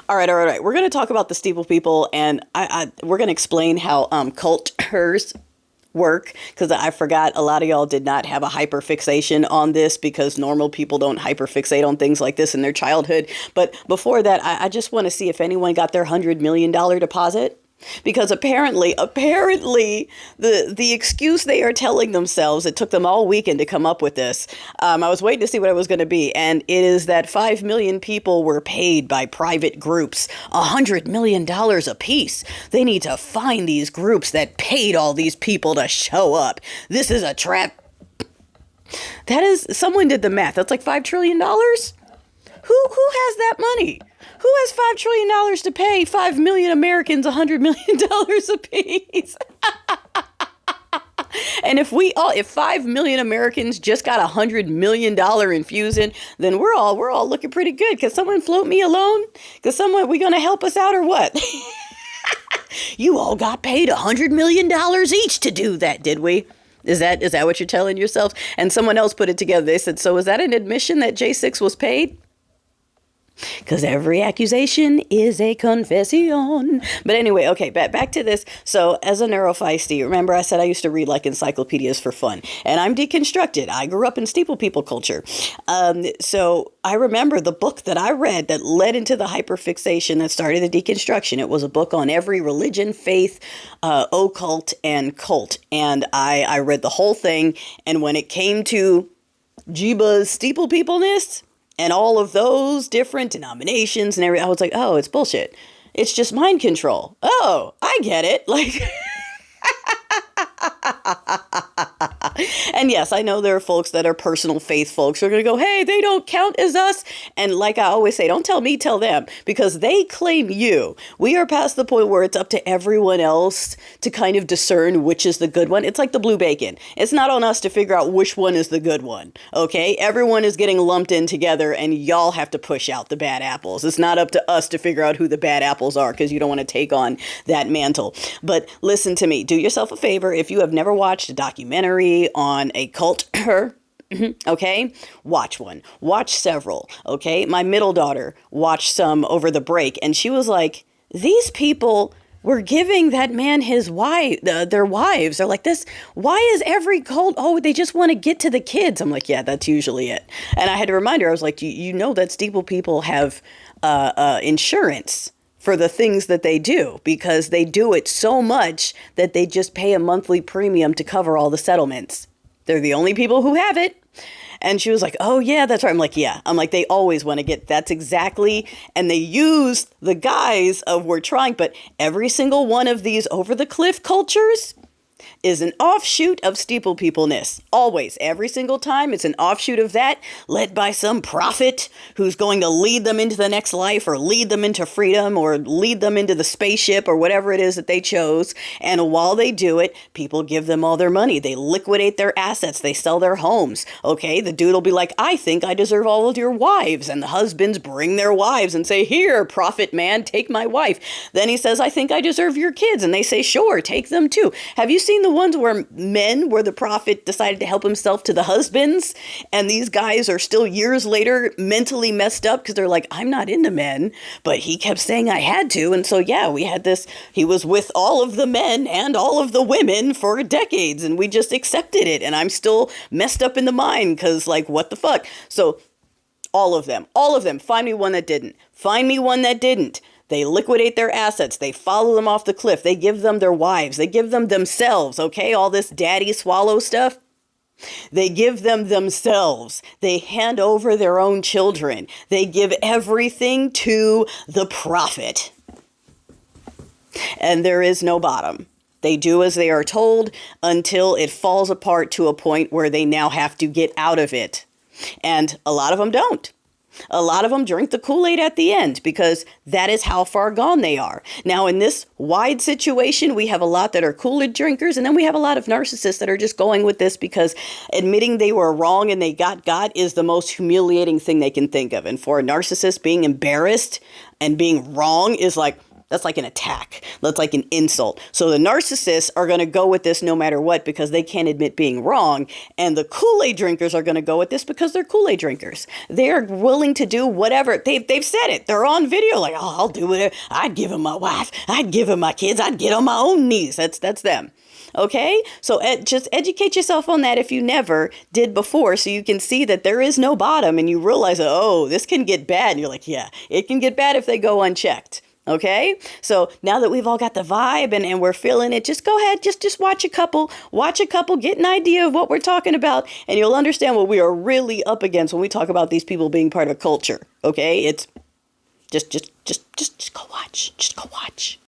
All right, all right, all right. We're going to talk about the Steeple people, and we're going to explain how cultures work, because I forgot a lot of y'all did not have a hyperfixation on this, because normal people don't hyperfixate on things like this in their childhood. But before that, I just want to see if anyone got their $100 million deposit. Because apparently, the excuse they are telling themselves, it took them all weekend to come up with this. I was waiting to see what it was going to be, and it is that 5 million people were paid by private groups $100 million a piece. They need to find these groups that paid all these people to show up. This is a trap. That is, someone did the math. That's like $5 trillion. Who has that money? Who has $5 trillion to pay 5 million Americans $100 million a piece? And if 5 million Americans just got $100 million infusion, then we're all looking pretty good. Can someone float me a loan? We gonna help us out or what? You all got paid $100 million each to do that, did we? Is that what you're telling yourselves? And someone else put it together. They said, so is that an admission that J6 was paid? Because every accusation is a confession. But anyway, okay, back to this. So as a neurofeisty, remember I said I used to read like encyclopedias for fun. And I'm deconstructed. I grew up in Steeple People culture. So I remember the book that I read that led into the hyperfixation that started the deconstruction. It was a book on every religion, faith, occult, and cult. And I read the whole thing. And when it came to Jeebah's Steeple Peopleness, and all of those different denominations and everything, I was like, oh, it's bullshit. It's just mind control. Oh, I get it. Like, and yes, I know there are folks that are personal faith folks who are going to go, hey, they don't count as us. And like I always say, don't tell me, tell them, because they claim you. We are past the point where it's up to everyone else to kind of discern which is the good one. It's like the blue bacon. It's not on us to figure out which one is the good one. Okay. Everyone is getting lumped in together and y'all have to push out the bad apples. It's not up to us to figure out who the bad apples are, because you don't want to take on that mantle. But listen to me, do yourself a favor. If you have never watched a documentary on a cult, okay, watch one, watch several. Okay. My middle daughter watched some over the break and she was like, these people were giving that man his wife, their wives. They're like, this, why is every cult, oh, they just want to get to the kids. I'm like, yeah, that's usually it. And I had to remind her, I was like, you know that Steeple people have insurance for the things that they do, because they do it so much that they just pay a monthly premium to cover all the settlements. They're the only people who have it. And she was like, oh, yeah, that's right. I'm like, yeah. I'm like, they always want to get, that's exactly. And they use the guise of we're trying. But every single one of these over the cliff cultures is an offshoot of Steeple Peopleness. Always, every single time, it's an offshoot of that, led by some prophet who's going to lead them into the next life, or lead them into freedom, or lead them into the spaceship, or whatever it is that they chose. And while they do it, people give them all their money. They liquidate their assets. They sell their homes. Okay, the dude will be like, I think I deserve all of your wives. And the husbands bring their wives and say, here, prophet man, take my wife. Then he says, I think I deserve your kids. And they say, sure, take them too. Have you seen the ones where the prophet decided to help himself to the husbands, and these guys are still years later mentally messed up because they're like, I'm not into men, but he kept saying I had to. And so, yeah, we had this, he was with all of the men and all of the women for decades, and we just accepted it. And I'm still messed up in the mind because, like, what the fuck? So all of them, find me one that didn't. Find me one that didn't. They liquidate their assets. They follow them off the cliff. They give them their wives. They give them themselves, okay? All this daddy swallow stuff. They give them themselves. They hand over their own children. They give everything to the prophet. And there is no bottom. They do as they are told until it falls apart to a point where they now have to get out of it. And a lot of them don't. A lot of them drink the Kool-Aid at the end, because that is how far gone they are. Now, in this wide situation, we have a lot that are Kool-Aid drinkers, and then we have a lot of narcissists that are just going with this because admitting they were wrong and they got is the most humiliating thing they can think of. And for a narcissist, being embarrassed and being wrong is like, That's like an attack. That's like an insult. So the narcissists are going to go with this no matter what because they can't admit being wrong. And the Kool-Aid drinkers are going to go with this because they're Kool-Aid drinkers. They're willing to do whatever. They've said it. They're on video like, oh, I'll do whatever. I'd give him my wife. I'd give him my kids. I'd get on my own knees. That's them. Okay, so just educate yourself on that if you never did before, so you can see that there is no bottom and you realize, oh, this can get bad. And you're like, yeah, it can get bad if they go unchecked. Okay, so now that we've all got the vibe and we're feeling it, just go ahead, just watch a couple, get an idea of what we're talking about, and you'll understand what we are really up against when we talk about these people being part of a culture. Okay, it's just go watch.